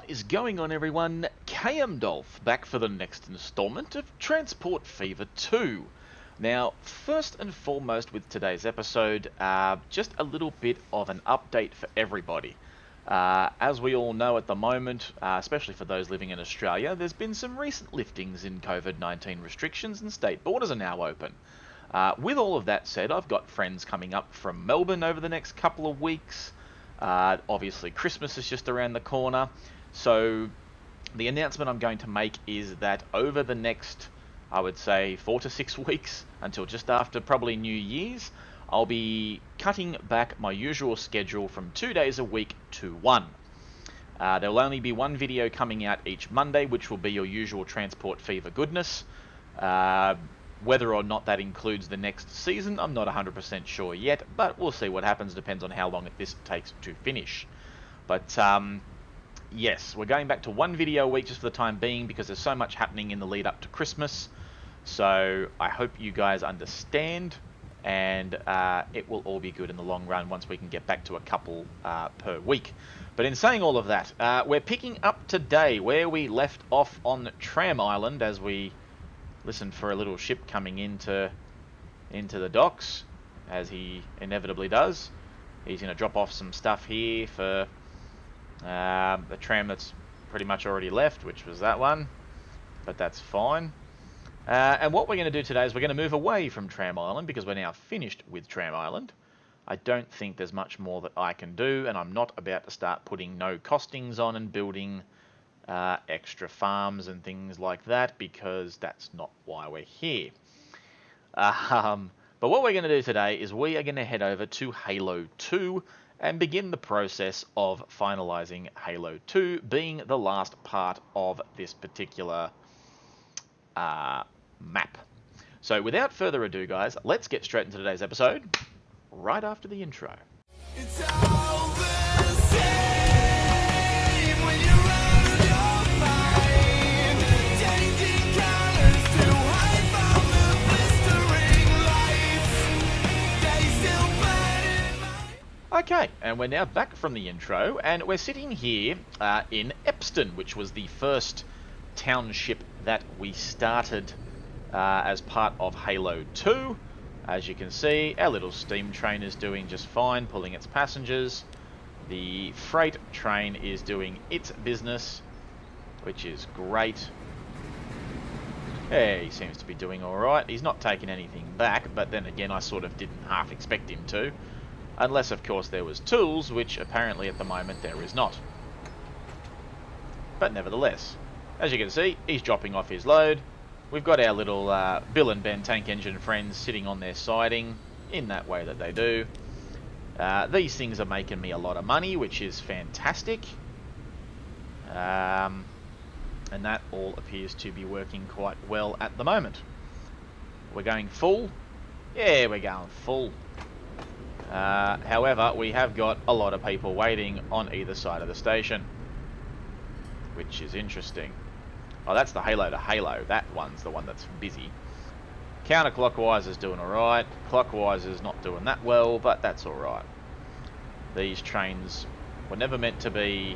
What is going on, everyone? KMDolph back for the next installment of Transport Fever 2. Now, first and foremost with today's episode, just a little bit of an update for everybody. As we all know at the moment, especially for those living in Australia, there's been some recent liftings in COVID-19 restrictions and state borders are now open. With all of that said, I've got friends coming up from Melbourne over the next couple of weeks. Obviously, Christmas is just around the corner. So the announcement I'm going to make is that over the next, I would say, 4 to 6 weeks, until just after probably New Year's, I'll be cutting back my usual schedule from 2 days a week to 1. There'll only be one video coming out each Monday, which will be your usual Transport Fever goodness. Whether or not that includes the next season, I'm not 100% sure yet, but we'll see what happens. Depends on how long this takes to finish. But yes, we're going back to one video a week just for the time being because there's so much happening in the lead up to Christmas. So I hope you guys understand, and it will all be good in the long run once we can get back to a couple per week. But in saying all of that, we're picking up today where we left off on Tram Island as we listened for a little ship coming into the docks, as he inevitably does. He's going to drop off some stuff here for the tram that's pretty much already left, which was that one, but that's fine. And what we're going to do today is we're going to move away from Tram Island because we're now finished with Tram Island. I don't think there's much more that I can do, and I'm not about to start putting no costings on and building extra farms and things like that, because that's not why we're here. But what we're going to do today is we are going to head over to Halo 2 and begin the process of finalising Halo 2, being the last part of this particular map. So without further ado, guys, let's get straight into today's episode, right after the intro. It's all the same when you're out of your mind, changing colors to hide from the blistering lights. They still burn in my... Okay, and we're now back from the intro, and we're sitting here in Epston, which was the first township that we started as part of Halo 2. As you can see, our little steam train is doing just fine, pulling its passengers. The freight train is doing its business, which is great. Yeah, he seems to be doing alright. He's not taking anything back, but then again, I sort of didn't half expect him to. Unless, of course, there was tools, which apparently at the moment there is not. But nevertheless, as you can see, he's dropping off his load. We've got our little Bill and Ben tank engine friends sitting on their siding in that way that they do. These things are making me a lot of money, which is fantastic. And that all appears to be working quite well at the moment. We're going full. Yeah, we're going full. However, we have got a lot of people waiting on either side of the station, which is interesting. Oh, that's the Halo to Halo. That one's the one that's busy. Counterclockwise is doing alright. Clockwise is not doing that well, but that's alright. These trains were never meant to be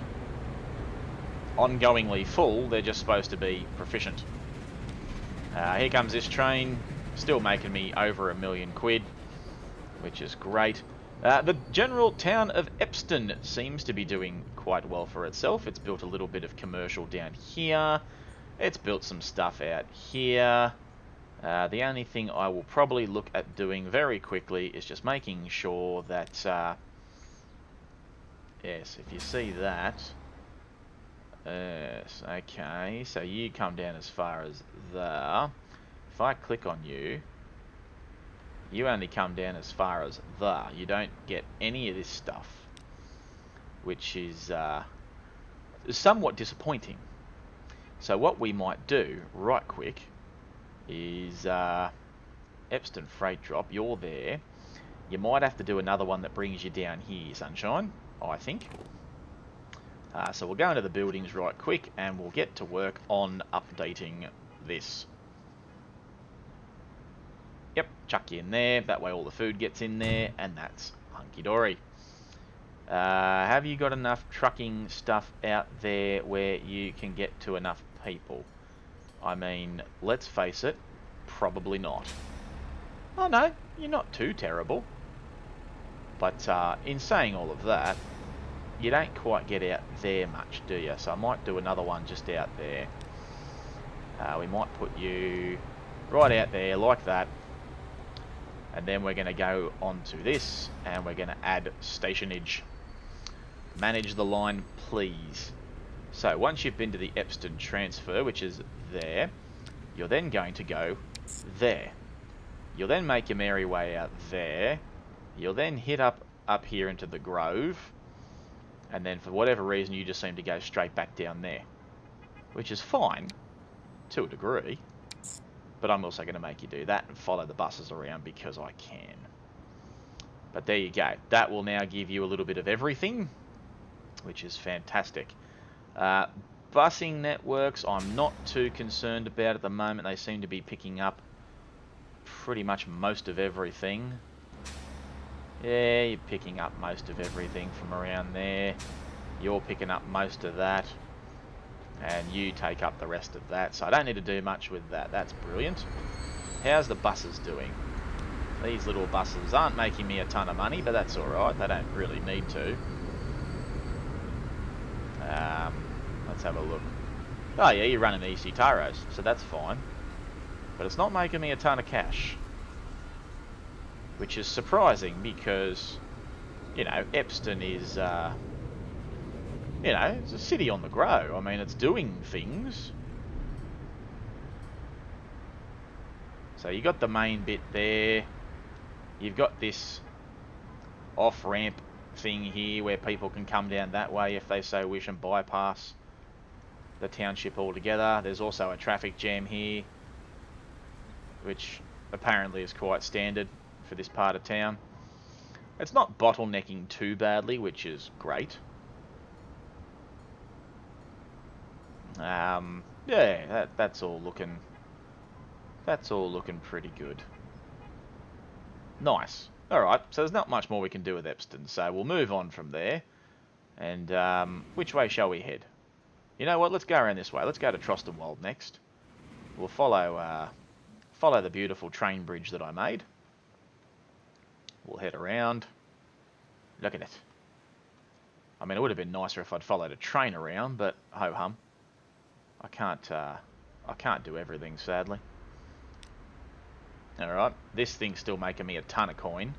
ongoingly full. They're just supposed to be proficient. Here comes this train. Still making me over £1 million, which is great. The general town of Epston seems to be doing quite well for itself. It's built a little bit of commercial down here. It's built some stuff out here. The only thing I will probably look at doing very quickly is just making sure that... yes, if you see that... yes, okay, so you come down as far as there. If I click on you, you only come down as far as there. You don't get any of this stuff, which is somewhat disappointing. So what we might do, right quick, is Epston Freight Drop, you're there. You might have to do another one that brings you down here, Sunshine, I think. So we'll go into the buildings right quick and we'll get to work on updating this. Yep, chuck you in there, that way all the food gets in there, and that's hunky-dory. Have you got enough trucking stuff out there where you can get to enough people? I mean, let's face it, probably not. Oh no, you're not too terrible. But in saying all of that, you don't quite get out there much, do you? So I might do another one just out there. We might put you right out there like that. And then we're going to go on to this, and we're going to add stationage. Manage the line, please. So once you've been to the Epston transfer, which is there, you're then going to go there. You'll then make your merry way out there. You'll then hit up here into the Grove. And then for whatever reason, you just seem to go straight back down there. Which is fine, to a degree. But I'm also going to make you do that and follow the buses around because I can. But there you go. That will now give you a little bit of everything, which is fantastic. Busing networks, I'm not too concerned about at the moment. They seem to be picking up pretty much most of everything. Yeah, you're picking up most of everything from around there. You're picking up most of that. And you take up the rest of that. So I don't need to do much with that. That's brilliant. How's the buses doing? These little buses aren't making me a ton of money, but that's alright. They don't really need to. Let's have a look. Oh yeah, you're running EC Taros, so that's fine. But it's not making me a ton of cash. Which is surprising because, you know, Epston is, you know, it's a city on the grow. I mean, it's doing things. So you got the main bit there. You've got this off-ramp thing here where people can come down that way if they so wish and bypass the township altogether. There's also a traffic jam here, which apparently is quite standard for this part of town. It's not bottlenecking too badly, which is great. Yeah, that's all looking pretty good. Nice. Alright, so there's not much more we can do with Epston, so we'll move on from there. And which way shall we head? You know what, let's go around this way. Let's go to Trostenwald next. We'll follow the beautiful train bridge that I made. We'll head around. Look at it. I mean, it would have been nicer if I'd followed a train around, but ho-hum. I can't do everything, sadly. Alright, this thing's still making me a ton of coin.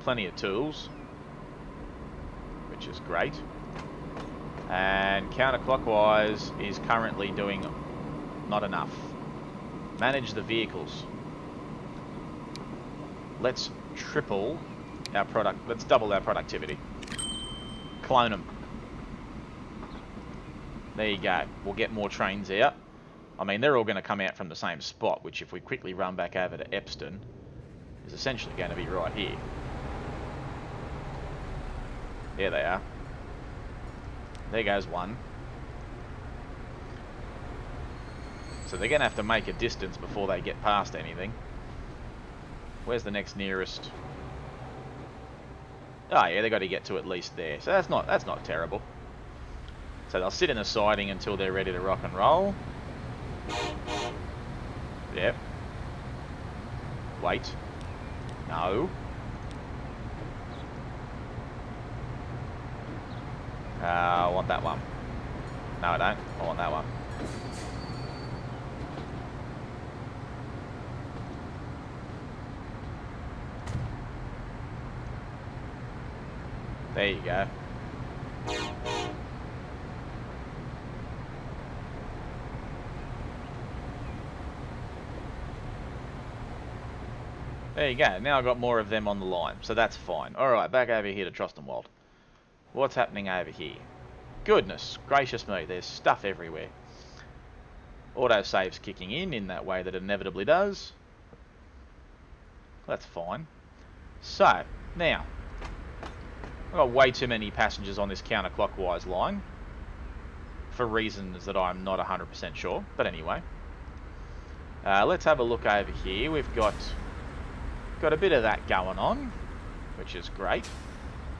Plenty of tools, which is great. And counterclockwise is currently doing not enough. Manage the vehicles. Let's triple our product. Let's double our productivity. Clone them. There you go. We'll get more trains out. I mean, they're all going to come out from the same spot, which if we quickly run back over to Epston, is essentially going to be right here. There they are. There goes one. So they're going to have to make a distance before they get past anything. Where's the next nearest? Oh yeah, they've got to get to at least there. So that's not terrible. So they'll sit in a siding until they're ready to rock and roll. Yep. Wait. No. I want that one. No, I don't. I want that one. There you go. There you go. Now I've got more of them on the line, so that's fine. Alright, back over here to Trostenwald. What's happening over here? Goodness gracious me, there's stuff everywhere. Autosave's kicking in that way that it inevitably does. That's fine. So, now, I've got way too many passengers on this counterclockwise line. For reasons that I'm not 100% sure. But anyway. Let's have a look over here. We've got Got a bit of that going on, which is great.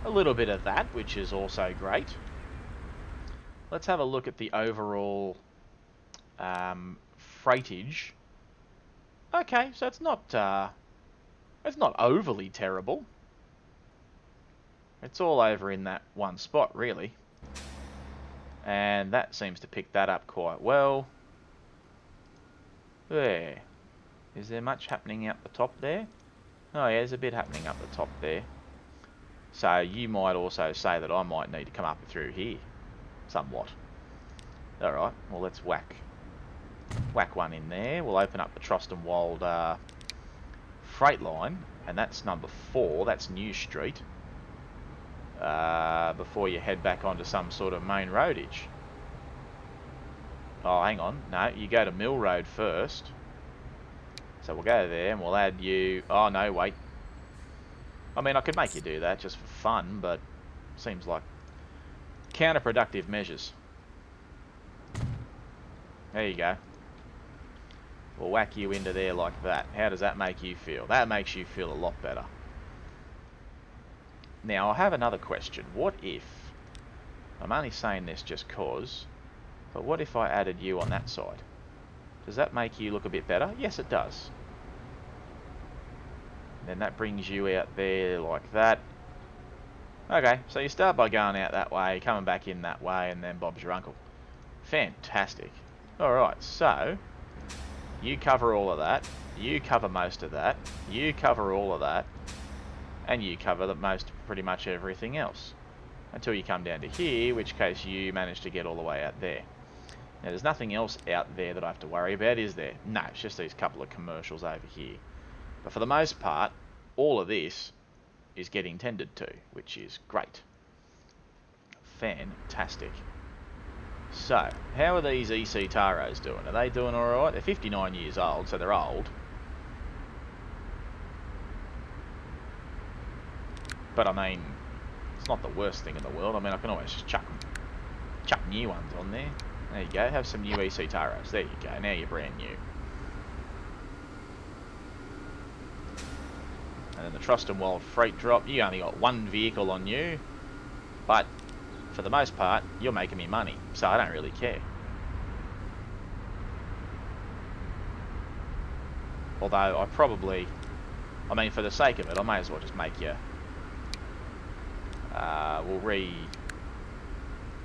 A little bit of that, which is also great. Let's have a look at the overall freightage. Okay, so it's not overly terrible. It's all over in that one spot, really. And that seems to pick that up quite well. There. Is there much happening up the top there? Oh yeah, there's a bit happening up the top there. So you might also say that I might need to come up through here. Somewhat. Alright, well let's whack one in there. We'll open up the Trostenwald freight line. And that's number 4. That's New Street. Before you head back onto some sort of main roadage. Oh, hang on. No, you go to Mill Road first. So we'll go there and we'll add you... Oh, no, wait. I mean, I could make you do that just for fun, but seems like counterproductive measures. There you go. We'll whack you into there like that. How does that make you feel? That makes you feel a lot better. Now, I have another question. What if... I'm only saying this just cause... But what if I added you on that side? Does that make you look a bit better? Yes, it does. Then that brings you out there like that. Okay, so you start by going out that way, coming back in that way, and then Bob's your uncle. Fantastic. Alright, so... You cover all of that. You cover most of that. You cover all of that. And you cover pretty much everything else. Until you come down to here, which case you manage to get all the way out there. Now there's nothing else out there that I have to worry about, is there? No, it's just these couple of commercials over here. But for the most part, all of this is getting tended to, which is great. Fantastic. So, how are these EC Taros doing? Are they doing alright? They're 59 years old, so they're old. But I mean, it's not the worst thing in the world. I mean, I can always just chuck new ones on there. There you go. Have some new EC Taros. There you go. Now you're brand new. And then the Trostenwald freight drop. You only got one vehicle on you. But, for the most part, you're making me money. So I don't really care. Although, I mean, for the sake of it, I may as well just make you...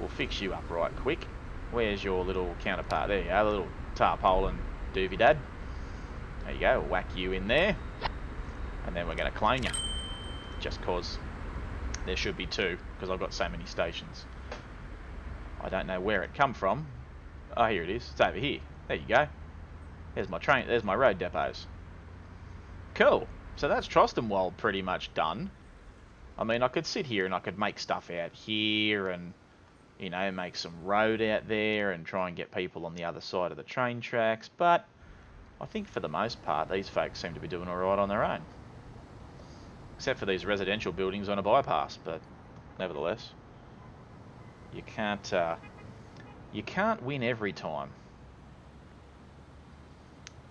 We'll fix you up right quick. Where's your little counterpart? There you go, the little tarpaulin doovie dad. There you go, we'll whack you in there. And then we're going to clone you. Just cause there should be 2, because I've got so many stations. I don't know where it come from. Oh, here it is. It's over here. There you go. There's my train. There's my road depots. Cool. So that's Trostenwald pretty much done. I mean, I could sit here and I could make stuff out here and, you know, make some road out there and try and get people on the other side of the train tracks. But I think for the most part, these folks seem to be doing all right on their own. Except for these residential buildings on a bypass. But nevertheless, you can't win every time.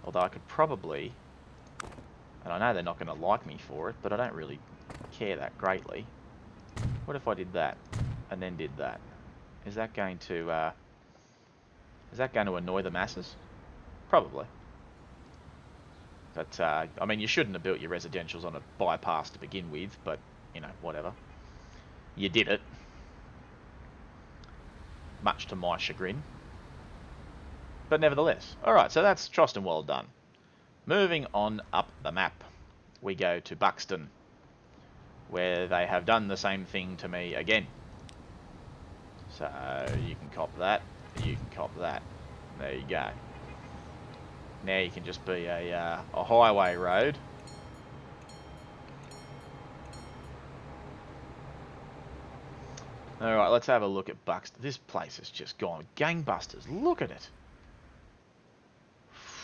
Although I could probably, and I know they're not going to like me for it, but I don't really care that greatly. What if I did that and then did that? Is that going to annoy the masses? Probably. But I mean, you shouldn't have built your residentials on a bypass to begin with, but you know, whatever. You did it, much to my chagrin. But nevertheless, all right. So that's Trostenwald done. Moving on up the map, we go to Buxton, where they have done the same thing to me again. So you can cop that, you can cop that. There you go. Now you can just be a highway road. Alright, let's have a look at Buxton. This place has just gone gangbusters. Look at it.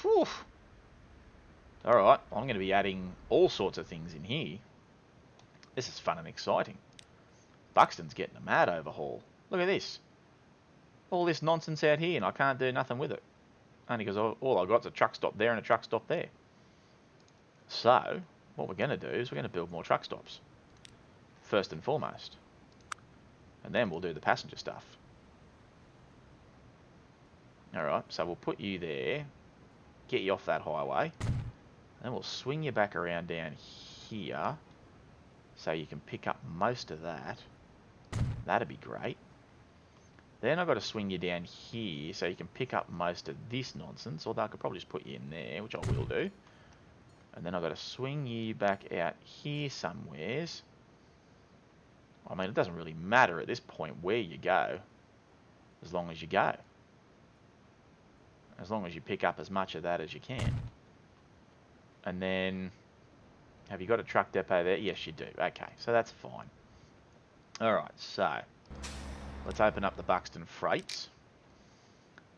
Whew. Alright, I'm going to be adding all sorts of things in here. This is fun and exciting. Buxton's getting a mad overhaul. Look at this. All this nonsense out here and I can't do nothing with it. Only because all I've got is a truck stop there and a truck stop there. So, what we're going to do is we're going to build more truck stops. First and foremost. And then we'll do the passenger stuff. Alright, so we'll put you there. Get you off that highway. Then we'll swing you back around down here. So you can pick up most of that. That'd be great. Then I've got to swing you down here so you can pick up most of this nonsense. Although I could probably just put you in there, which I will do. And then I've got to swing you back out here somewheres. I mean, it doesn't really matter at this point where you go. As long as you go. As long as you pick up as much of that as you can. And then... have you got a truck depot there? Yes, you do. Okay, so that's fine. Alright, so... let's open up the Buxton Freights.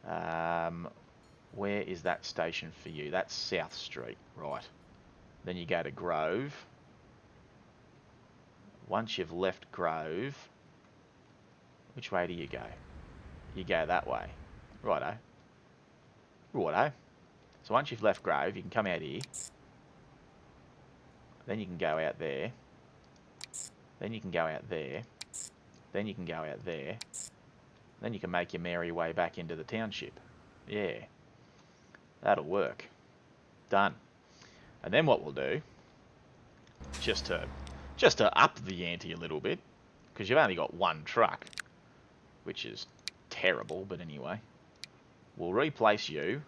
Where is that station for you? That's South Street, right. Then you go to Grove. Once you've left Grove, which way do you go? You go that way. Righto. Righto. So once you've left Grove, you can come out here. Then you can go out there. Then you can go out there. Then you can go out there. Then you can make your merry way back into the township. Yeah. That'll work. Done. And then what we'll do, just to up the ante a little bit, because you've only got one truck, which is terrible, but anyway, we'll replace you.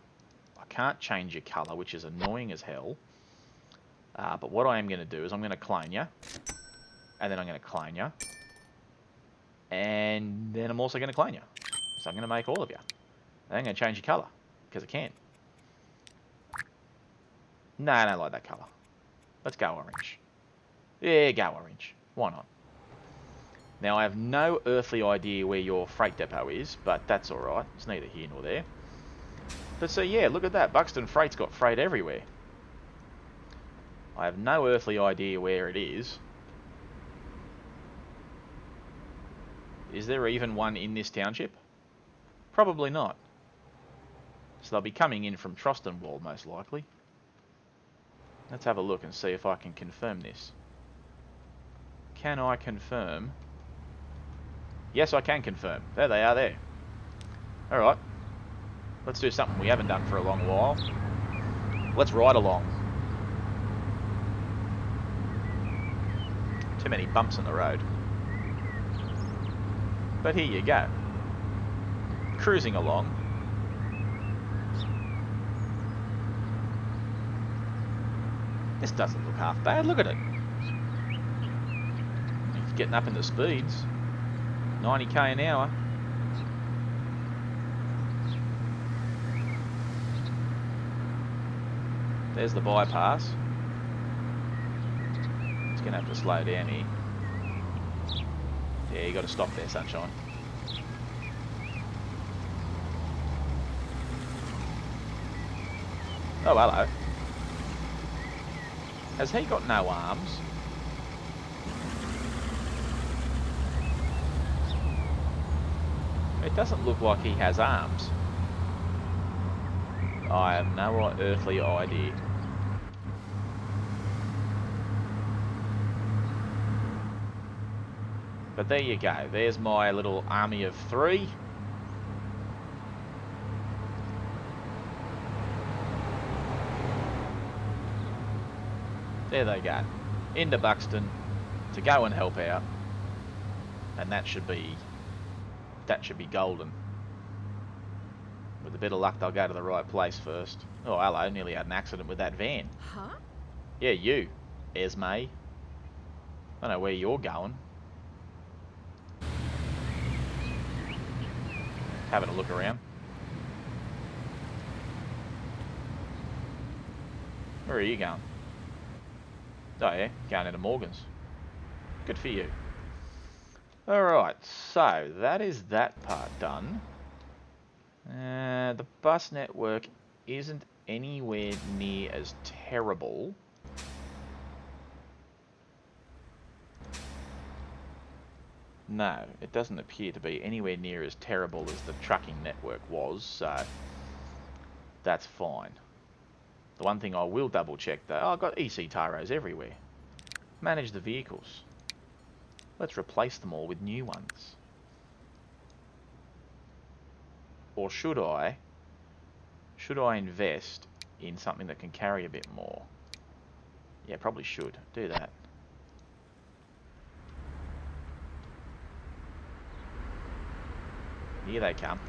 I can't change your colour, which is annoying as hell. But what I am going to do is I'm going to clone you, and then I'm going to clone you, and then I'm also going to clone you. So I'm going to make all of you. And I'm going to change your colour, because I can. No, I don't like that colour. Let's go orange. Yeah, go orange. Why not? Now, I have no earthly idea where your freight depot is, but that's alright. It's neither here nor there. But so, yeah, look at that. Buxton Freight's got freight everywhere. I have no earthly idea where it is. Is there even one in this township? Probably not. So they'll be coming in from Trostenwald, most likely. Let's have a look and see if I can confirm this. Can I confirm? Yes, I can confirm. There they are there. Alright. Let's do something we haven't done for a long while. Let's ride along. Too many bumps in the road. But here you go. Cruising along. This doesn't look half bad. Look at it. It's getting up in the speeds. 90k an hour. There's the bypass. It's going to have to slow down here. Yeah, you got to stop there, sunshine. Oh, hello. Has he got no arms? It doesn't look like he has arms. I have no earthly idea. But there you go. There's my little army of 3. There they go. Into Buxton to go and help out. And that should be golden. With a bit of luck, they'll go to the right place first. Oh, hello. Nearly had an accident with that van. Huh? Yeah, you, Esme. I don't know where you're going. Having a look around. Where are you going? Oh yeah, going into Morgan's. Good for you. Alright, so that is that part done. The bus network isn't anywhere near as terrible. No, it doesn't appear to be anywhere near as terrible as the trucking network was, so that's fine. The one thing I will double check though, oh, I've got EC Taros everywhere. Manage the vehicles. Let's replace them all with new ones. Or should I? Should I invest in something that can carry a bit more? Yeah, probably should. Do that. Here they come.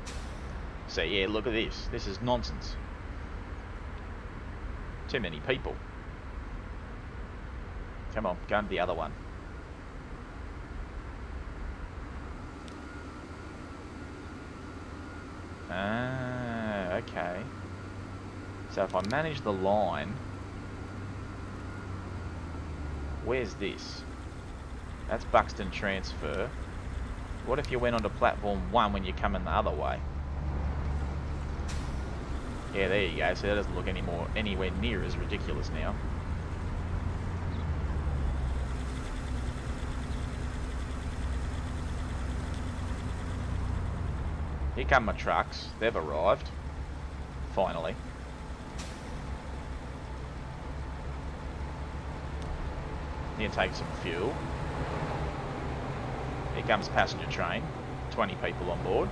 So yeah, look at this. This is nonsense. Too many people. Come on, go into the other one. Ah, okay. So if I manage the line, where's this? That's Buxton transfer. What if you went onto platform 1 when you're coming the other way? Yeah, there you go. So that doesn't look anywhere near as ridiculous now. Here come my trucks. They've arrived. Finally. Here, take some fuel. Here comes passenger train. 20 people on board,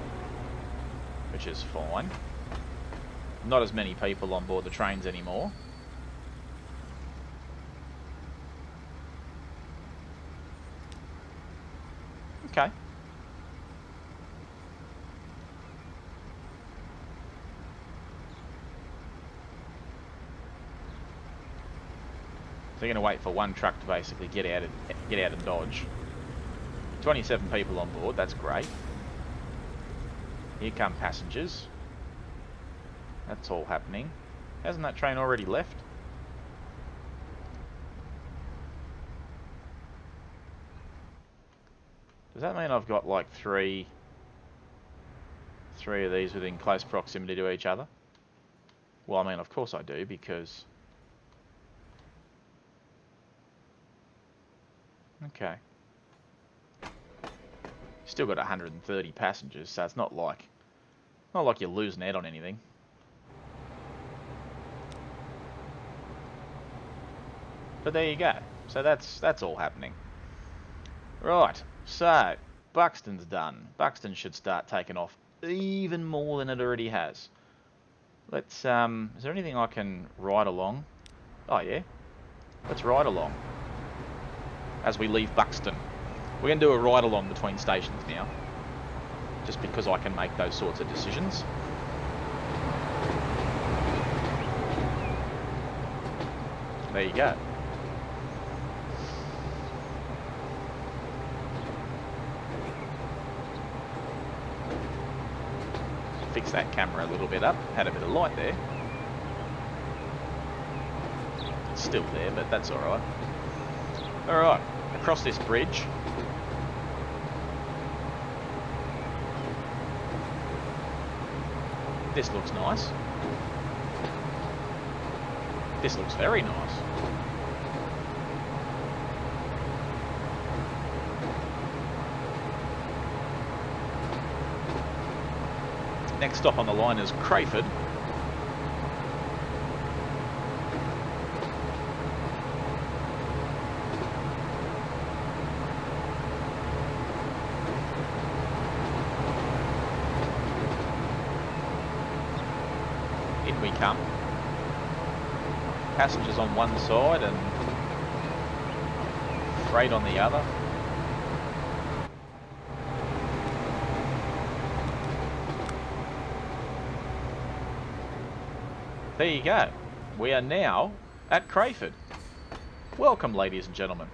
which is fine. Not as many people on board the trains anymore. Okay. They're going to wait for one truck to basically get out and dodge. 27 people on board, that's great. Here come passengers. That's all happening. Hasn't that train already left? Does that mean I've got like three of these within close proximity to each other? Well, I mean, of course I do, because... Okay. Still got 130 passengers, so it's not like you're losing out on anything. But there you go. So that's all happening. Right. So Buxton's done. Buxton should start taking off even more than it already has. Let's. Is there anything I can ride along? Oh yeah. Let's ride along. As we leave Buxton. We're going to do a ride along between stations now. Just because I can make those sorts of decisions. There you go. Fix that camera a little bit up. Had a bit of light there. It's still there, but that's alright. Alright, across this bridge. This looks nice. This looks very nice. Next stop on the line is Crayford. In we come. Passengers on one side and freight on the other. There you go. We are now at Crayford. Welcome, ladies and gentlemen.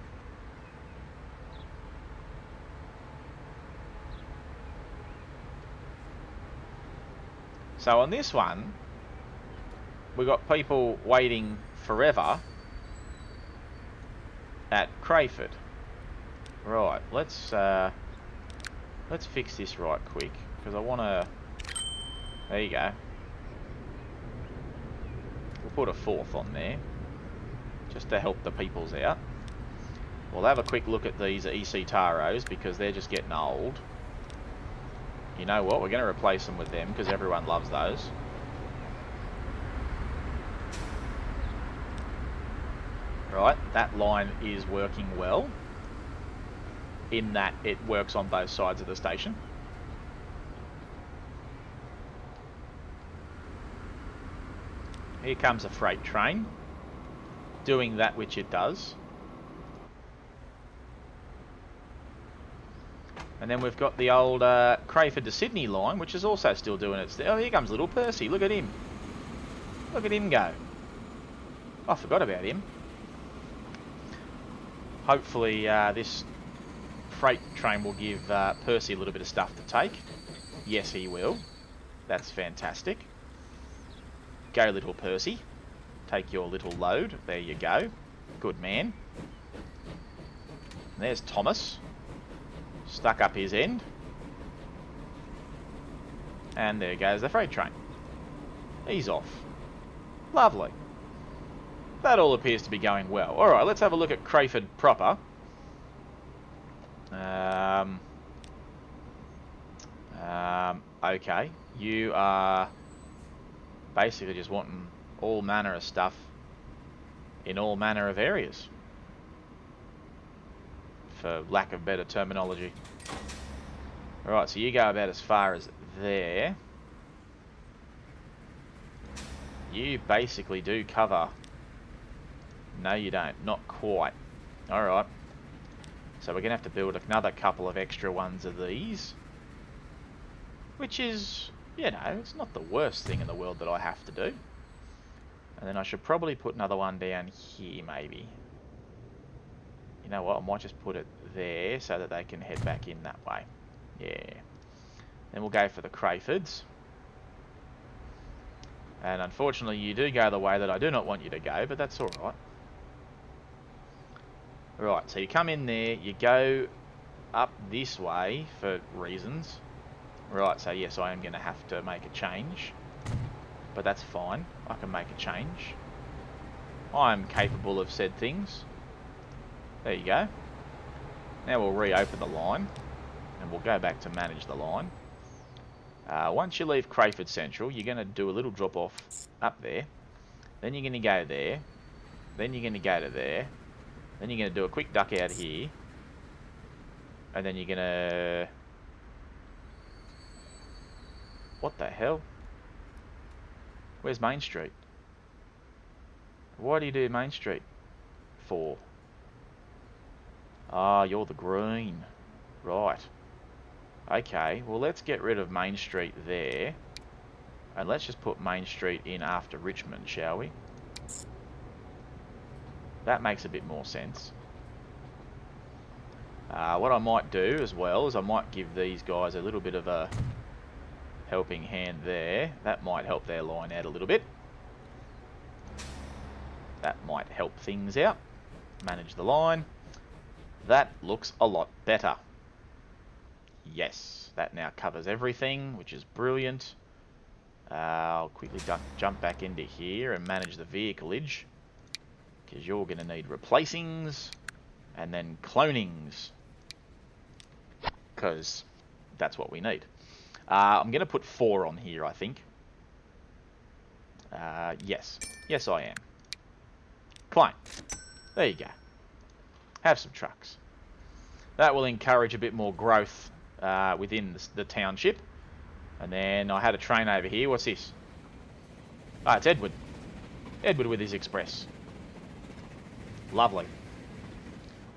So on this one, we've got people waiting forever at Crayford. Right, let's fix this right quick, because I want to... There you go. We'll put a fourth on there, just to help the peoples out. We'll have a quick look at these EC Taros, because they're just getting old. You know what, we're going to replace them with them, because everyone loves those. Right, that line is working well, in that it works on both sides of the station. Here comes a freight train, doing that which it does. And then we've got the old Crayford to Sydney line, which is also still doing its... Oh, here comes little Percy. Look at him. Look at him go. I forgot about him. Hopefully this freight train will give Percy a little bit of stuff to take. Yes, he will. That's fantastic. Go, little Percy. Take your little load. There you go. Good man. And there's Thomas. Stuck up his end. And there goes the freight train. He's off. Lovely. That all appears to be going well. Alright, let's have a look at Crayford proper. Okay. You are basically just wanting all manner of stuff in all manner of areas, for lack of better terminology. Alright, so you go about as far as there. You basically do cover... No, you don't. Not quite. Alright. So we're going to have to build another couple of extra ones of these. Which is, you know, it's not the worst thing in the world that I have to do. And then I should probably put another one down here, maybe. You know what, I might just put it there so that they can head back in that way. Yeah. Then we'll go for the Crayfords. And unfortunately you do go the way that I do not want you to go, but that's alright. Right, so you come in there, you go up this way for reasons. Right, so yes, I am going to have to make a change. But that's fine, I can make a change. I'm capable of said things. There you go. Now we'll reopen the line, and we'll go back to manage the line. Once you leave Crayford Central, you're going to do a little drop off up there. Then you're going to go there. Then you're going to go to there. Then you're going to do a quick duck out here. And then you're going to... What the hell? Where's Main Street? Why do you do Main Street for? Ah, you're the green. Right. Okay, well let's get rid of Main Street there. And let's just put Main Street in after Richmond, shall we? That makes a bit more sense. What I might do as well is I might give these guys a little bit of a helping hand there. That might help their line out a little bit. That might help things out. Manage the line. That looks a lot better. Yes, that now covers everything, which is brilliant. I'll quickly jump back into here and manage the vehicleage, because you're going to need replacings and then clonings, because that's what we need. I'm going to put 4 on here, I think. Yes. Yes, I am. Clone. There you go. Have some trucks. That will encourage a bit more growth within the township. And then I had a train over here. What's this? Ah, it's Edward. Edward with his express. Lovely.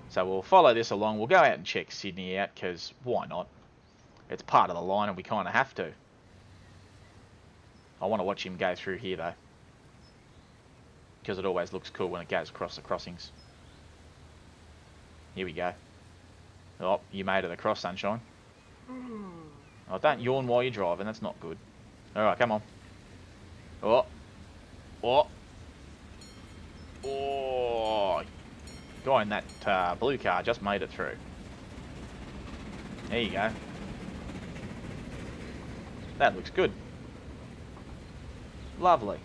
So we'll follow this along. We'll go out and check Sydney out, because why not? It's part of the line and we kind of have to. I want to watch him go through here though, because it always looks cool when it goes across the crossings. Here we go. Oh, you made it across, sunshine. Oh, don't yawn while you're driving. That's not good. Alright, come on. Oh. Oh. Oh. Guy in that blue car just made it through. There you go. That looks good. Lovely.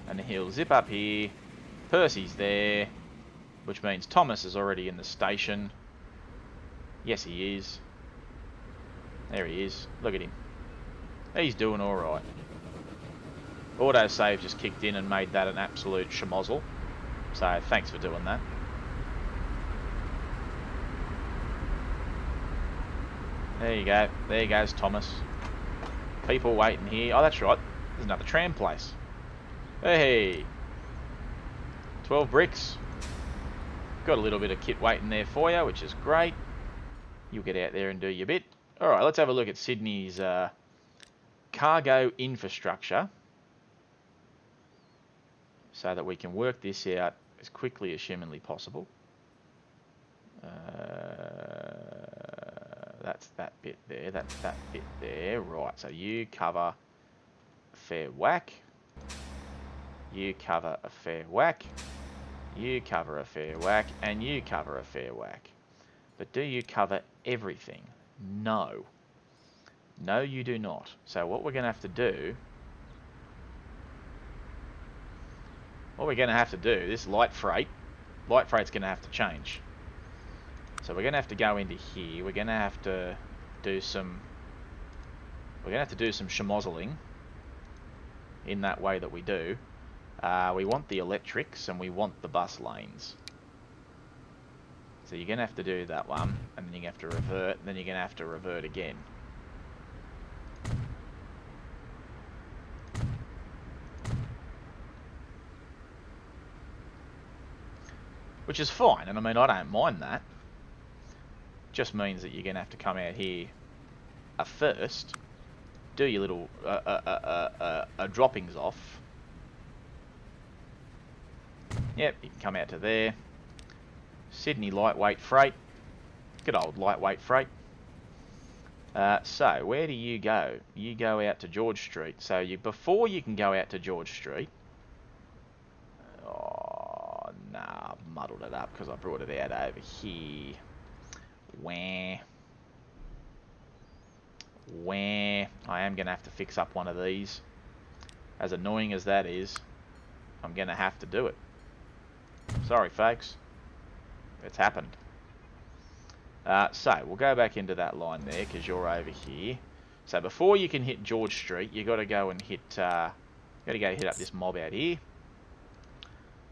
And he'll zip up here. Percy's there, which means Thomas is already in the station. Yes, he is. There he is. Look at him. He's doing alright. Autosave just kicked in and made that an absolute schmozzle. So thanks for doing that. There you go. There goes Thomas. People waiting here. Oh, that's right. There's another tram place. Hey. 12 bricks. Got a little bit of kit waiting there for you, which is great. You'll get out there and do your bit. Alright, let's have a look at Sydney's cargo infrastructure, so that we can work this out as quickly as humanly possible. That's that bit there, that's that bit there. Right, so you cover a fair whack. You cover a fair whack. You cover a fair whack. And you cover a fair whack. But do you cover everything? No. No, you do not. So what we're going to have to do... this light freight's going to have to change. So we're going to have to go into here. We're going to have to do some... schmozzling in that way that we do. We want the electrics and we want the bus lanes. So you're going to have to do that one, and then you're going to have to revert, and then you're going to have to revert again. Which is fine, and I mean, I don't mind that. Just means that you're going to have to come out here first, do your little droppings off. Yep, you can come out to there. Sydney lightweight freight. Good old lightweight freight. So, where do you go? You go out to George Street. So, before you can go out to George Street... Oh, nah, I've muddled it up because I brought it out over here. Where I am going to have to fix up one of these. As annoying as that is, I'm going to have to do it. Sorry, folks. It's happened. So, we'll go back into that line there, because you're over here. So, before you can hit George Street, you've got to go and hit... hit up this mob out here.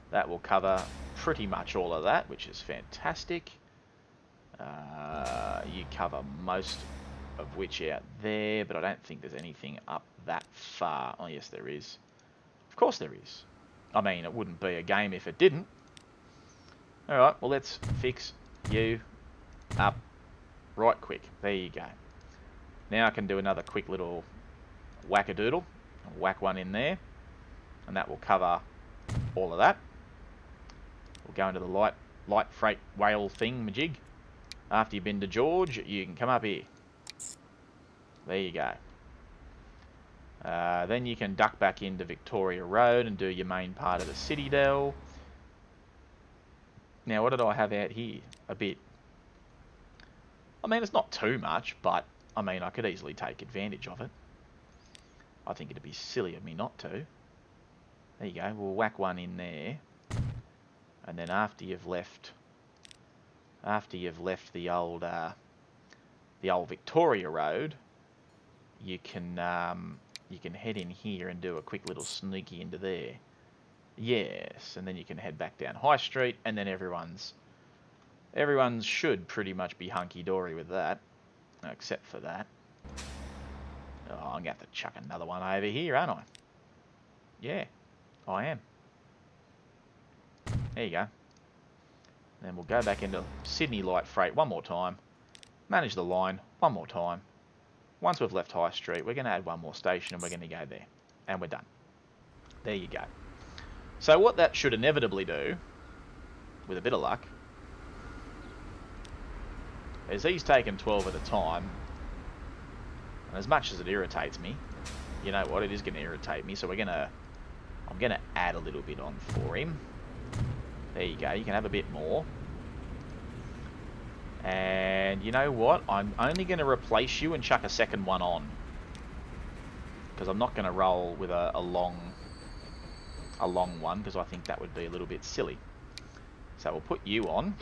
That will cover pretty much all of that, which is fantastic. You cover most of which out there, but I don't think there's anything up that far. Oh, yes, there is. Of course there is. I mean, it wouldn't be a game if it didn't. Alright, well, let's fix you up right quick. There you go. Now I can do another quick little whack-a-doodle. Whack one in there. And that will cover all of that. We'll go into the light freight rail thing, majig. After you've been to George, you can come up here. There you go. Then you can duck back into Victoria Road and do your main part of the Citadel. Now, what did I have out here? A bit. I mean, it's not too much, but, I mean, I could easily take advantage of it. I think it'd be silly of me not to. There you go. We'll whack one in there. And then after you've left the old Victoria Road, you can head in here and do a quick little sneaky into there. Yes, and then you can head back down High Street, and then everyone's should pretty much be hunky-dory with that, except for that. Oh, I'm going to have to chuck another one over here, aren't I? Yeah, I am. There you go. Then we'll go back into Sydney Light Freight one more time. Manage the line one more time. Once we've left High Street, we're going to add one more station and we're going to go there. And we're done. There you go. So what that should inevitably do, with a bit of luck, is he's taken 12 at a time. And as much as it irritates me, you know what, it is going to irritate me. So I'm going to add a little bit on for him. There you go, you can have a bit more. And you know what, I'm only going to replace you and chuck a second one on. Because I'm not going to roll with a long one, because I think that would be a little bit silly. So we'll put you on,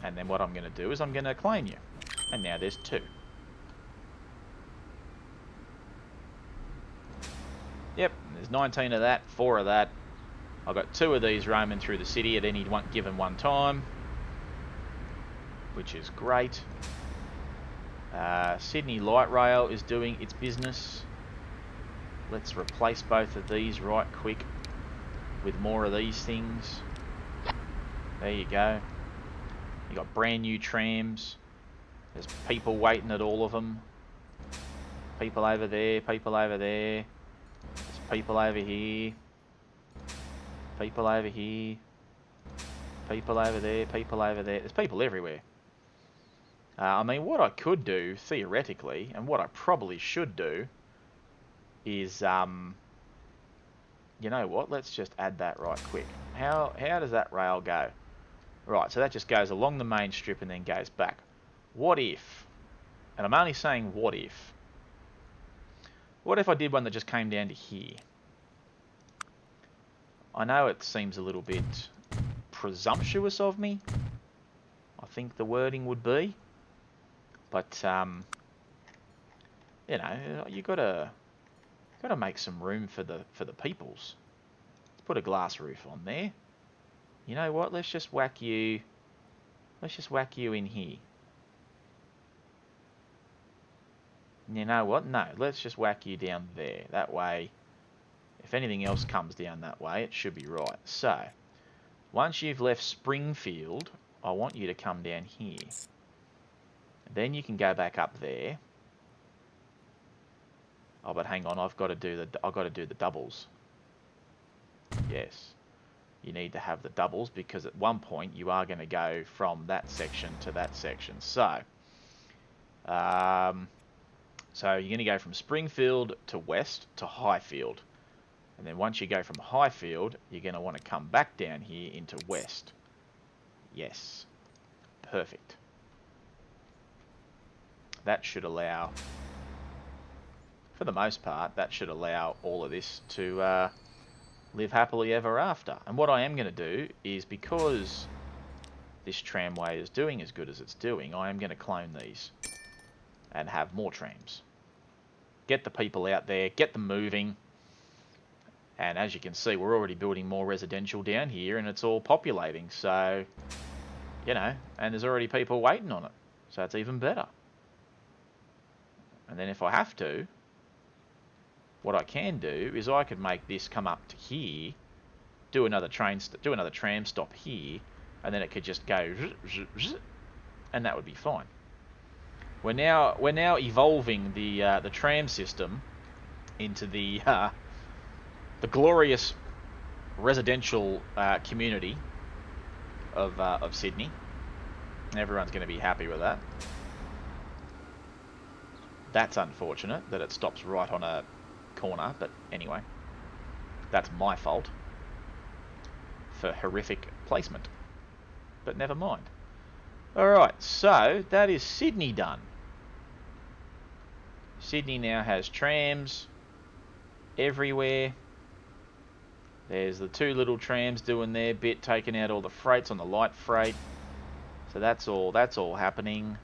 and then what I'm going to do is I'm going to claim you. And now there's 2. Yep, there's 19 of that, 4 of that. I've got 2 of these roaming through the city at any given one time, which is great. Sydney Light Rail is doing its business. Let's replace both of these right quick with more of these things. There you go. You got brand new trams. There's people waiting at all of them. People over there, people over there. There's people over here. People over here. People over there, people over there. There's people everywhere. I mean, what I could do, theoretically, and what I probably should do, is, you know what, let's just add that right quick. How does that rail go? Right, so that just goes along the main strip and then goes back. What if, and I'm only saying what if I did one that just came down to here? I know it seems a little bit presumptuous of me, I think the wording would be, but you know, you gotta make some room for the peoples. Let's put a glass roof on there. You know what? Let's just whack you in here. You know what? No, let's just whack you down there. That way, if anything else comes down that way, it should be right. So, once you've left Springfield, I want you to come down here. Then you can go back up there. Oh, but hang on, I've got to do the doubles. Yes, you need to have the doubles because at one point you are going to go from that section to that section. So, so you're going to go from Springfield to West to Highfield. And then once you go from Highfield, you're going to want to come back down here into West. Yes. Perfect. That should allow, for the most part, that should allow all of this to live happily ever after. And what I am going to do is, because this tramway is doing as good as it's doing, I am going to clone these and have more trams. Get the people out there, get them moving. And as you can see, we're already building more residential down here and it's all populating. So, you know, and there's already people waiting on it. So it's even better. And then if I have to, what I can do is I could make this come up to here, do another tram stop here, and then it could just go, and that would be fine. We're now evolving the tram system into the glorious residential community of Sydney. Everyone's going to be happy with that. That's unfortunate that it stops right on a corner, but anyway, that's my fault for horrific placement. But never mind. Alright, so that is Sydney done. Sydney now has trams everywhere. There's the 2 little trams doing their bit, taking out all the freights on the light freight. So that's all happening.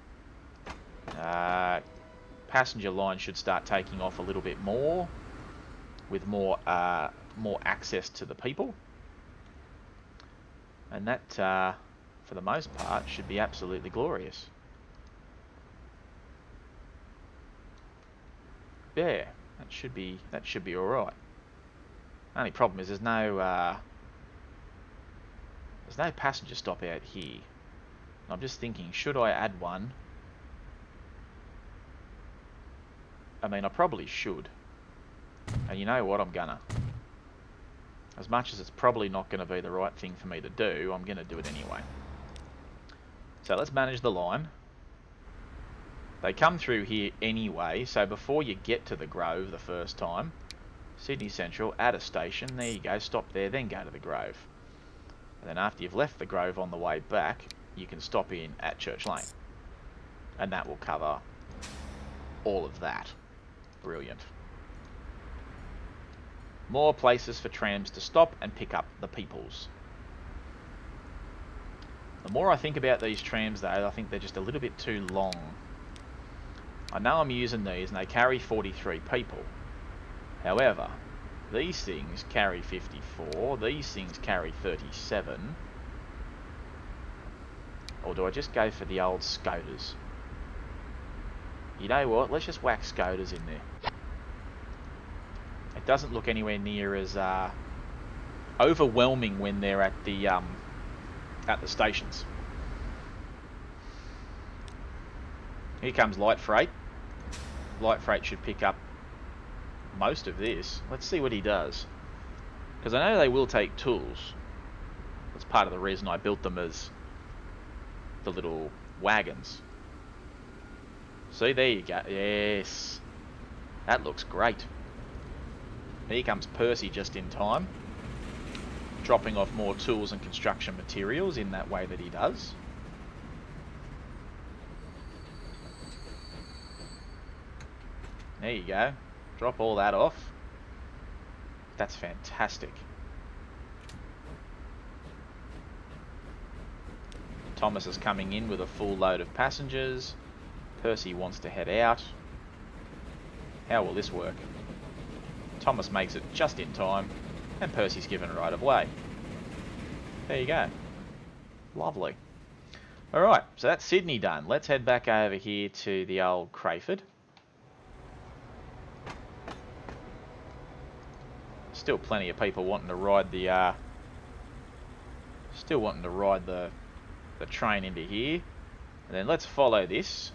Passenger line should start taking off a little bit more, with more access to the people, and that for the most part should be absolutely glorious. Yeah, that should be all right. Only problem is there's no passenger stop out here. I'm just thinking, should I add one? I mean, I probably should. And you know what, I'm gonna. As much as it's probably not going to be the right thing for me to do, I'm going to do it anyway. So let's manage the line. They come through here anyway, so before you get to the Grove the first time, Sydney Central, add a station, there you go, stop there, then go to the Grove. And then after you've left the Grove on the way back, you can stop in at Church Lane. And that will cover all of that. Brilliant. More places for trams to stop and pick up the peoples. The more I think about these trams though, I think they're just a little bit too long. I know I'm using these and they carry 43 people. However, These things carry 54. These things carry 37. Or do I just go for the old Scooters? You know what? Let's just whack Scooters in there. It doesn't look anywhere near as overwhelming when they're at the stations. Here comes light freight. Light freight should pick up most of this. Let's see what he does. Because I know they will take tools. That's part of the reason I built them as the little wagons. See, there you go. Yes. That looks great. Here comes Percy just in time. Dropping off more tools and construction materials in that way that he does. There you go. Drop all that off. That's fantastic. Thomas is coming in with a full load of passengers. Percy wants to head out. How will this work? Thomas makes it just in time, and Percy's given right of way. There you go. Lovely. Alright, so that's Sydney done. Let's head back over here to the old Crayford. Still plenty of people wanting to ride the the train into here. And then let's follow this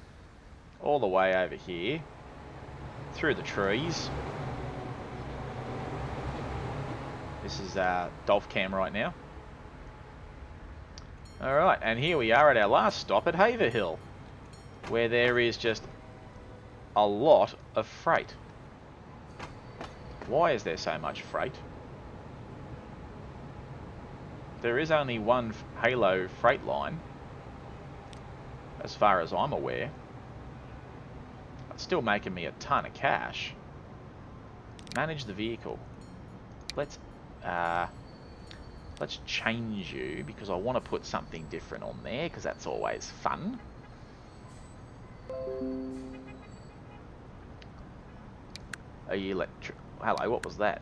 all the way over here through the trees. This is Dolph Cam right now. Alright, and here we are at our last stop at Haverhill, where there is just a lot of freight. Why is there so much freight? There is only one Halo freight line, as far as I'm aware. It's still making me a ton of cash. Manage the vehicle. Let's change you, because I want to put something different on there, because that's always fun. Are you electric? Hello, what was that?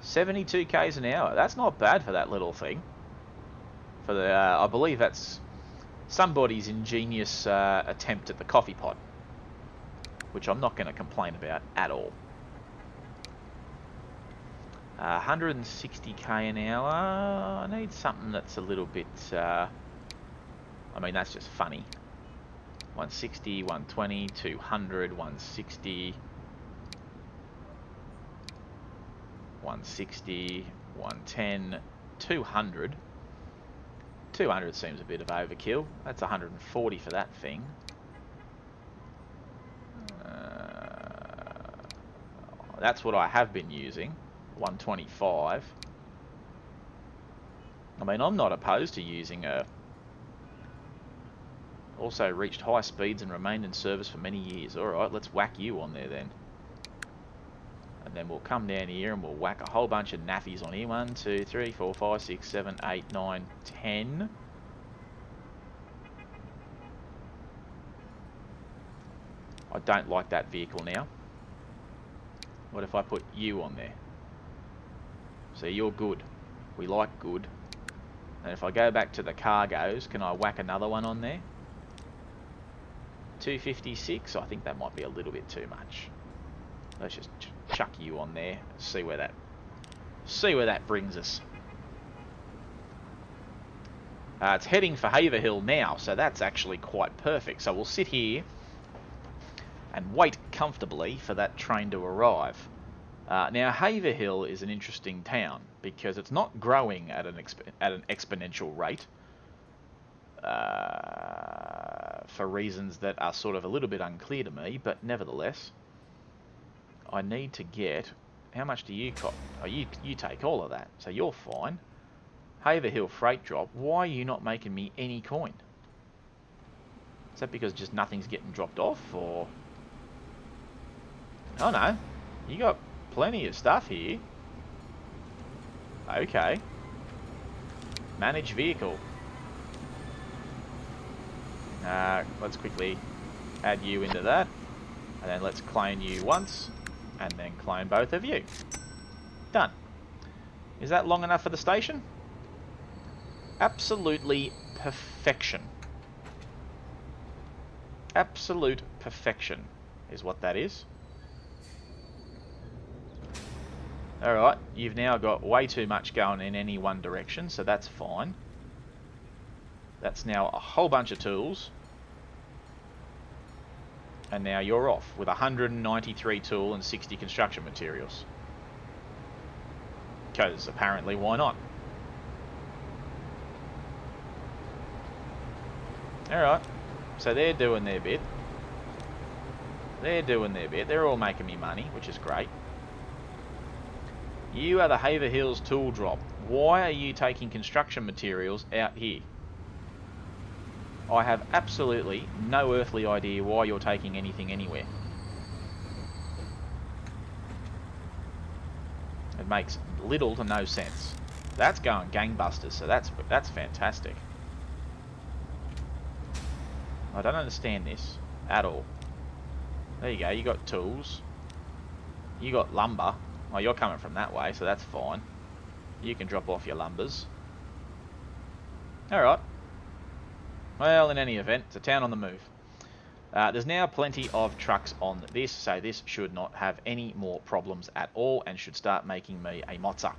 $72 an hour. That's not bad for that little thing. For the, I believe that's somebody's ingenious attempt at the coffee pot, which I'm not going to complain about at all. 160k an hour. I need something that's a little bit. I mean, that's just funny. 160, 120, 200, 160, 160, 110, 200. 200 seems a bit of overkill. That's 140 for that thing. That's what I have been using. 125. I mean, I'm not opposed to using a... Also reached high speeds and remained in service for many years. Alright, let's whack you on there then. And then we'll come down here and we'll whack a whole bunch of nappies on here. 1, 2, 3, 4, 5, 6, 7, 8, 9, 10. I don't like that vehicle now. What if I put you on there? So you're good. We like good. And if I go back to the cargoes, can I whack another one on there? 256. I think that might be a little bit too much. Let's just chuck you on there. See where that brings us. It's heading for Haverhill now, so that's actually quite perfect. So we'll sit here and wait comfortably for that train to arrive. Now Haverhill is an interesting town because it's not growing at an exponential rate. For reasons that are sort of a little bit unclear to me, but nevertheless, I need to get... How much do you cost? Oh, you take all of that, so you're fine. Haverhill freight drop. Why are you not making me any coin? Is that because just nothing's getting dropped off, or... Oh no, you got plenty of stuff here. Okay. Manage vehicle. Let's quickly add you into that. And then let's clone you once, and then clone both of you. Done. Is that long enough for the station? Absolutely perfection. Absolute perfection is what that is. Alright, you've now got way too much going in any one direction, so that's fine. That's now a whole bunch of tools. And now you're off with 193 tool and 60 construction materials. Because apparently, why not? Alright, so they're doing their bit. They're doing their bit. They're all making me money, which is great. You are the Haver Hills tool drop. Why are you taking construction materials out here? I have absolutely no earthly idea why you're taking anything anywhere. It makes little to no sense. That's going gangbusters, so that's fantastic. I don't understand this at all. There you go, you got tools. You got lumber. Oh, you're coming from that way, so that's fine. You can drop off your lumbers. Alright. Well, in any event, it's a town on the move. There's now plenty of trucks on this, so this should not have any more problems at all and should start making me a mozza.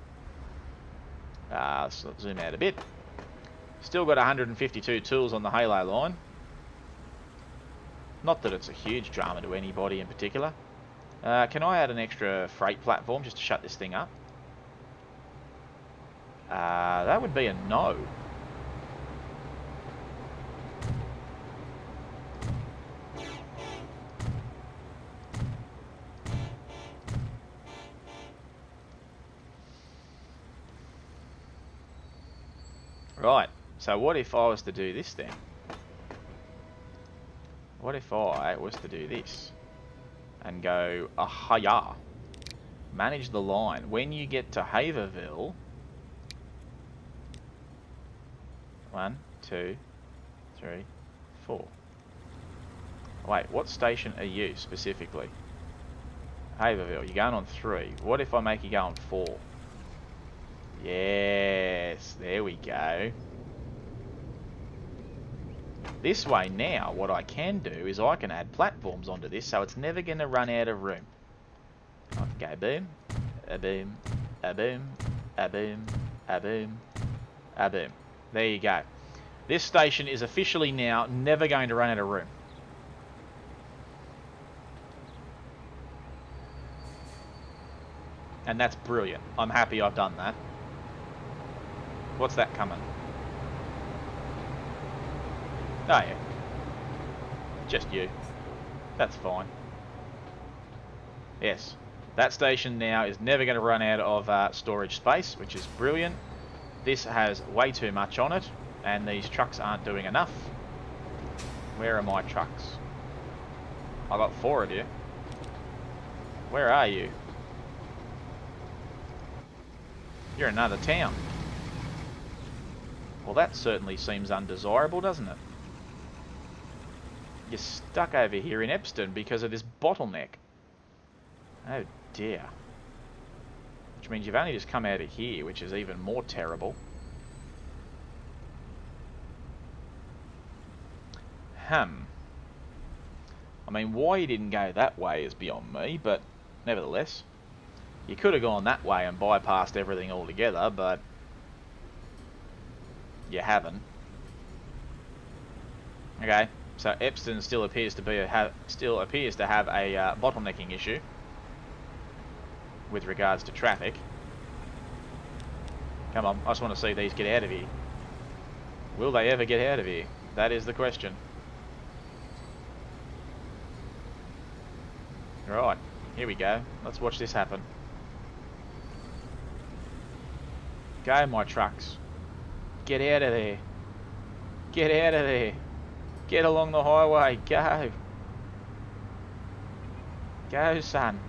So zoom out a bit. Still got 152 tools on the Halo line. Not that it's a huge drama to anybody in particular. Can I add an extra freight platform just to shut this thing up? That would be a no. Right, so what if I was to do this then? What if I was to do this? And go, ahaya. Manage the line. When you get to Haverville... 1, 2, 3, 4. Wait, what station are you specifically? Haverville, you're going on 3. What if I make you go on 4? Yes, there we go. This way now, what I can do is I can add platforms onto this, so it's never going to run out of room. I can go boom, a boom, a boom, a boom, a boom, a boom. There you go. This station is officially now never going to run out of room. And that's brilliant. I'm happy I've done that. What's that coming? Oh yeah. Just you. That's fine. Yes. That station now is never going to run out of storage space, which is brilliant. This has way too much on it, and these trucks aren't doing enough. Where are my trucks? I got 4 of you. Where are you? You're another town. Well, that certainly seems undesirable, doesn't it? You're stuck over here in Epston because of this bottleneck. Oh dear. Which means you've only just come out of here, which is even more terrible. I mean, why you didn't go that way is beyond me, but nevertheless. You could have gone that way and bypassed everything altogether, but you haven't. Okay, so Epston still appears to have a bottlenecking issue with regards to traffic. Come on, I just want to see these get out of here. Will they ever get out of here? That is the question. Right, here we go. Let's watch this happen. Go, my trucks. Get out of there. Get out of there. Get along the highway. Go. Go, son.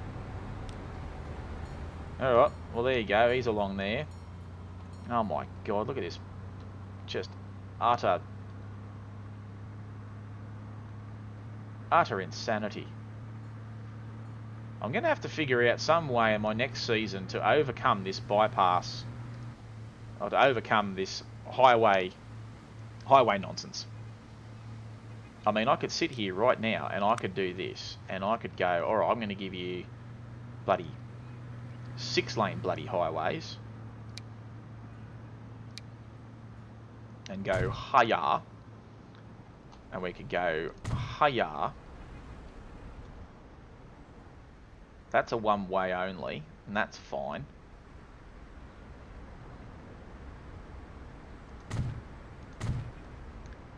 Alright, well there you go. He's along there. Oh my god, look at this. Just utter insanity. I'm going to have to figure out some way in my next season to overcome this bypass, or to overcome this highway nonsense. I mean, I could sit here right now and I could do this, and I could go, alright, I'm going to give you bloody 6-lane bloody highways, and go higher, and we could go higher. That's a one-way only, and that's fine.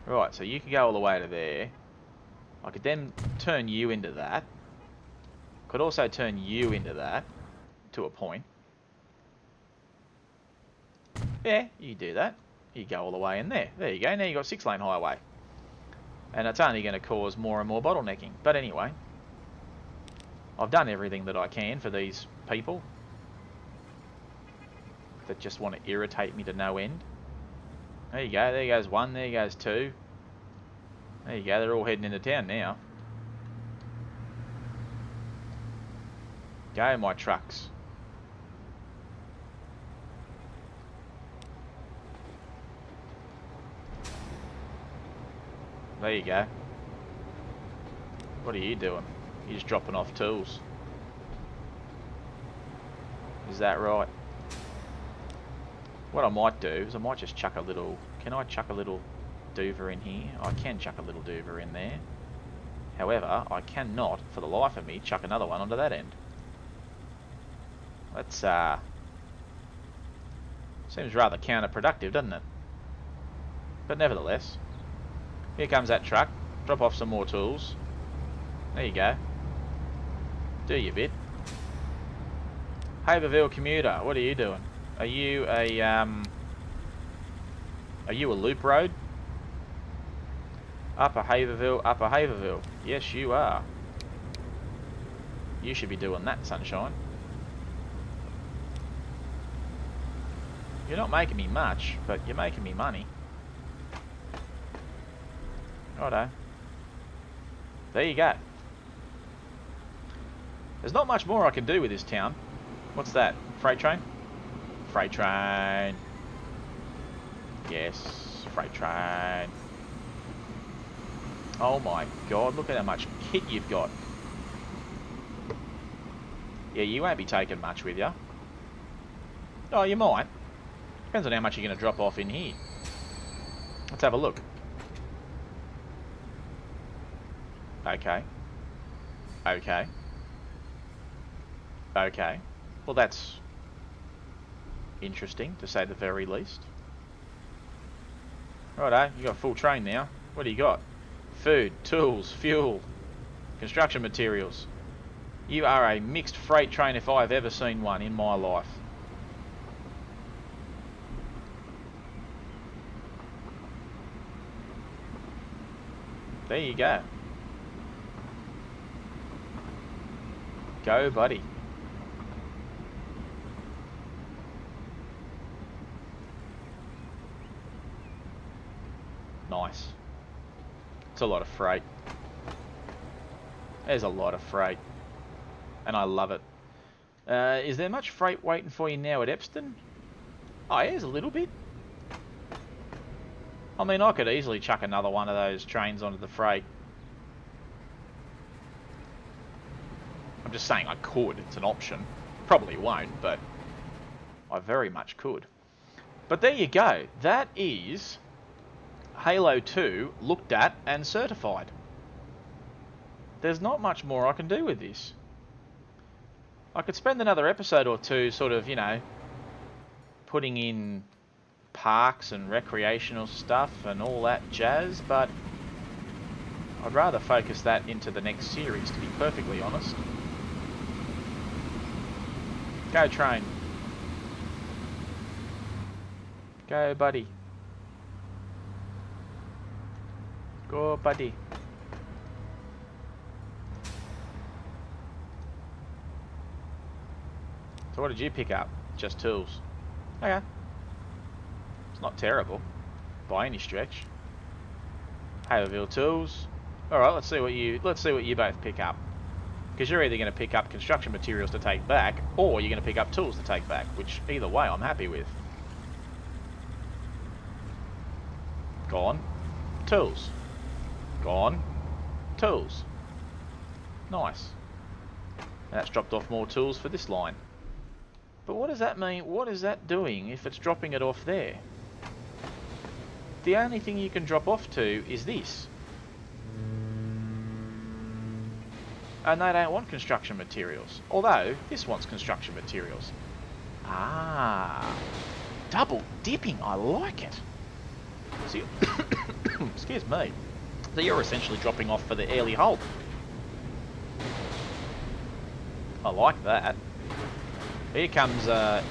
Right, so you could go all the way to there. I could then turn you into that. Could also turn you into that, to a point. Yeah, you do that. You go all the way in there. There you go, now you've got 6-lane highway. And it's only going to cause more and more bottlenecking. But anyway, I've done everything that I can for these people that just want to irritate me to no end. There you go, there goes one, there goes two. There you go, they're all heading into town now. Go, my trucks. There you go. What are you doing? You're just dropping off tools. Is that right? What I might do is I might just chuck a little... Can I chuck a little doover in here? I can chuck a little doover in there. However, I cannot, for the life of me, chuck another one onto that end. That's, seems rather counterproductive, doesn't it? But nevertheless, here comes that truck. Drop off some more tools. There you go. Do your bit. Haverville commuter, what are you doing? Are you a loop road? Upper Haverville. Yes, you are. You should be doing that, sunshine. You're not making me much, but you're making me money. Righto. There you go. There's not much more I can do with this town. What's that? Freight train? Freight train. Yes, freight train. Oh my god, look at how much kit you've got. Yeah, you won't be taking much with you. Oh, you might. Depends on how much you're going to drop off in here. Let's have a look. Okay. Okay. Okay. Well, that's interesting, to say the very least. Righto, you got a full train now. What do you got? Food, tools, fuel, construction materials. You are a mixed freight train if I've ever seen one in my life. There you go. Go, buddy. Nice. It's a lot of freight. There's a lot of freight. And I love it. Is there much freight waiting for you now at Epston? Oh, yeah, there's a little bit. I mean, I could easily chuck another one of those trains onto the freight. I'm just saying I could. It's an option. Probably won't, but I very much could. But there you go. That is Halo 2 looked at and certified. There's not much more I can do with this. I could spend another episode or two sort of, you know, putting in parks and recreational stuff and all that jazz, but I'd rather focus that into the next series, to be perfectly honest. Go, train. Go, buddy. Go, buddy. So what did you pick up? Just tools. Okay. It's not terrible, by any stretch. Haverville tools. All right, let's see what you both pick up. Because you're either going to pick up construction materials to take back, or you're going to pick up tools to take back, which either way I'm happy with. Gone. Tools. Gone. Tools. Nice. That's dropped off more tools for this line. But what does that mean? What is that doing if it's dropping it off there? The only thing you can drop off to is this. And they don't want construction materials. Although, this wants construction materials. Ah. Double dipping, I like it. See, excuse me. So you're essentially dropping off for the early hold. I like that. Here comes a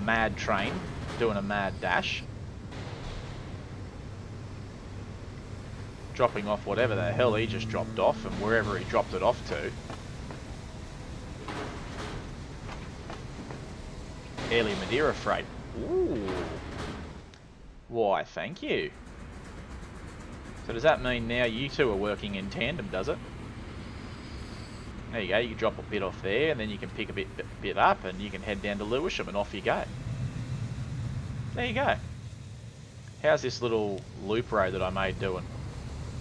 mad train doing a mad dash. Dropping off whatever the hell he just dropped off and wherever he dropped it off to. Early Madeira freight. Ooh. Why, thank you. So does that mean now you two are working in tandem, does it? There you go, you can drop a bit off there and then you can pick a bit up and you can head down to Lewisham and off you go. There you go. How's this little loop road that I made doing?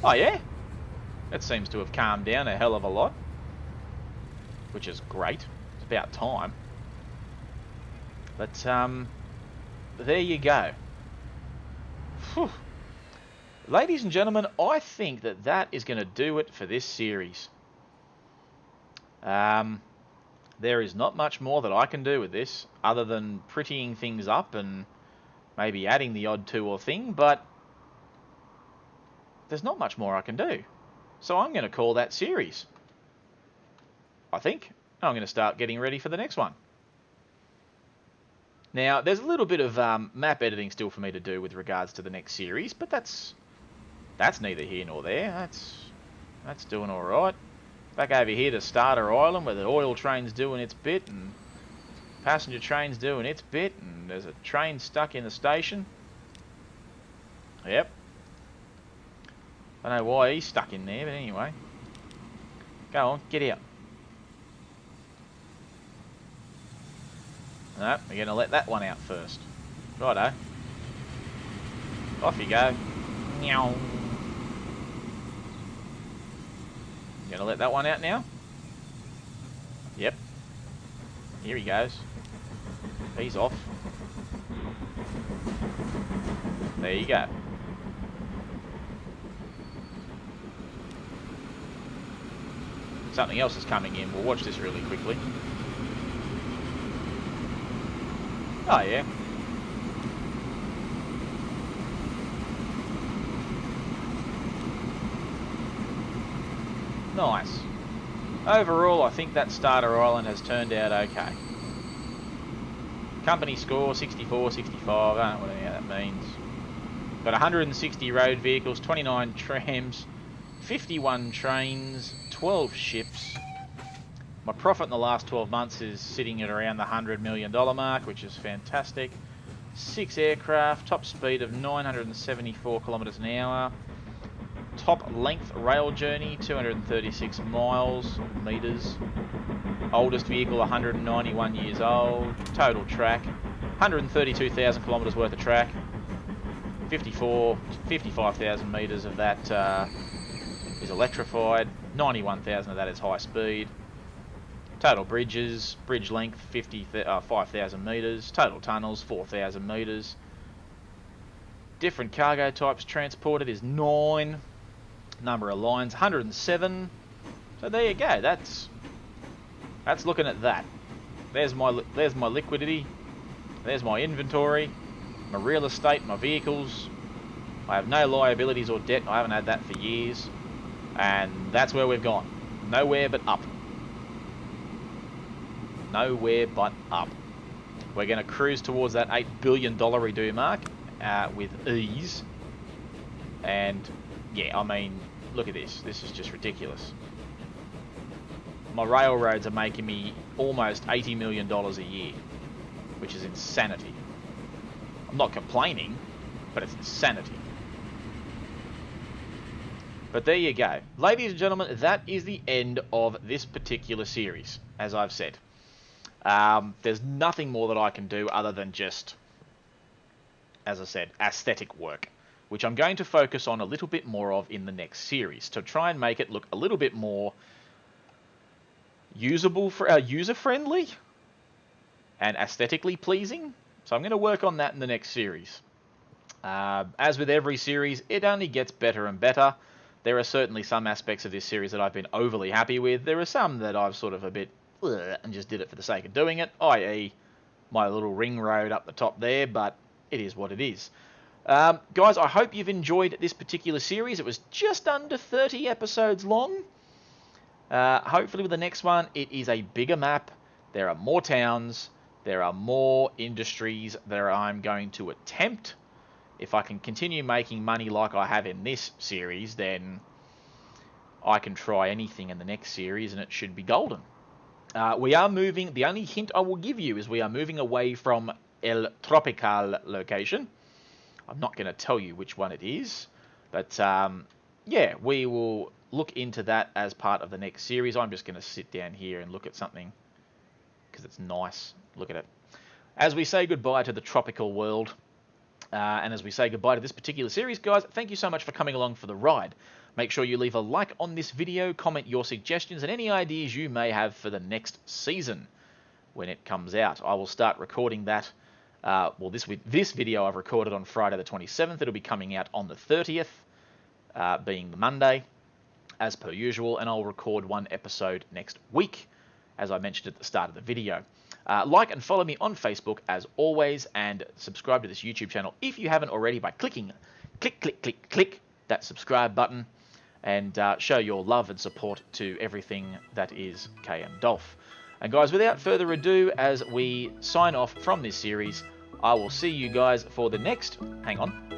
Oh yeah? That seems to have calmed down a hell of a lot. Which is great. It's about time. But, there you go. Whew. Ladies and gentlemen, I think that that is going to do it for this series. There is not much more that I can do with this, other than prettying things up and maybe adding the odd tool or thing, but there's not much more I can do. So I'm going to call that series. I think. I'm going to start getting ready for the next one. Now, there's a little bit of map editing still for me to do with regards to the next series, but that's neither here nor there. That's doing all right. Back over here to Starter Island, where the oil train's doing its bit, and passenger train's doing its bit, and there's a train stuck in the station. Yep. I don't know why he's stuck in there, but anyway. Go on, get out. No, we're going to let that one out first. Righto. Off you go. Meow. Going to let that one out now? Yep. Here he goes. He's off. There you go. Something else is coming in. We'll watch this really quickly. Oh, yeah. Nice. Overall, I think that Starter Island has turned out okay. Company score, 64, 65. I don't know what any of that means. Got 160 road vehicles, 29 trams, 51 trains, 12 ships. My profit in the last 12 months is sitting at around the $100 million mark, which is fantastic. 6 aircraft, top speed of 974 kilometres an hour. Top length rail journey, 236 meters. Oldest vehicle, 191 years old. Total track, 132,000 kilometres worth of track. 55,000 metres of that is electrified. 91,000 of that is high speed. Total bridges, bridge length 5,000 metres. Total tunnels 4,000 metres. Different cargo types transported is 9. Number of lines 107. So there you go. That's looking at that. There's my liquidity. There's my inventory, my real estate, my vehicles. I have no liabilities or debt. I haven't had that for years, and that's where we've gone. Nowhere but up. Nowhere but up. We're going to cruise towards that $8 billion redo mark with ease. And yeah, I mean, look at this. This is just ridiculous. My railroads are making me almost $80 million a year, which is insanity. I'm not complaining, but it's insanity. But there you go. Ladies and gentlemen, that is the end of this particular series, as I've said. There's nothing more that I can do other than just, as I said, aesthetic work, which I'm going to focus on a little bit more of in the next series to try and make it look a little bit more user-friendly and aesthetically pleasing. So I'm going to work on that in the next series. As with every series, it only gets better and better. There are certainly some aspects of this series that I've been overly happy with. There are some that I've sort of a bit and just did it for the sake of doing it, i.e. my little ring road up the top there, but it is what it is. Guys, I hope you've enjoyed this particular series. It was just under 30 episodes long. Hopefully with the next one, it is a bigger map. There are more towns. There are more industries that I'm going to attempt. If I can continue making money like I have in this series, then I can try anything in the next series and it should be golden. We are moving, the only hint I will give you is we are moving away from El Tropical location. I'm not going to tell you which one it is, but yeah, we will look into that as part of the next series. I'm just going to sit down here and look at something because it's nice. Look at it. As we say goodbye to the tropical world, and as we say goodbye to this particular series, guys, thank you so much for coming along for the ride. Make sure you leave a like on this video, comment your suggestions and any ideas you may have for the next season when it comes out. I will start recording that. Well, this video I've recorded on Friday the 27th. It'll be coming out on the 30th, being the Monday, as per usual, and I'll record one episode next week, as I mentioned at the start of the video. Like and follow me on Facebook as always, and subscribe to this YouTube channel if you haven't already by clicking click that subscribe button, and show your love and support to everything that is KMDolph. And guys, without further ado, as we sign off from this series, I will see you guys for the next... Hang on.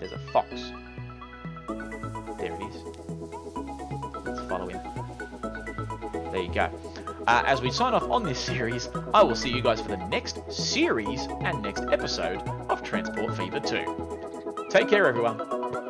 There's a fox. There it is. Let's follow him. There you go. As we sign off on this series, I will see you guys for the next series and next episode of Transport Fever 2. Take care, everyone.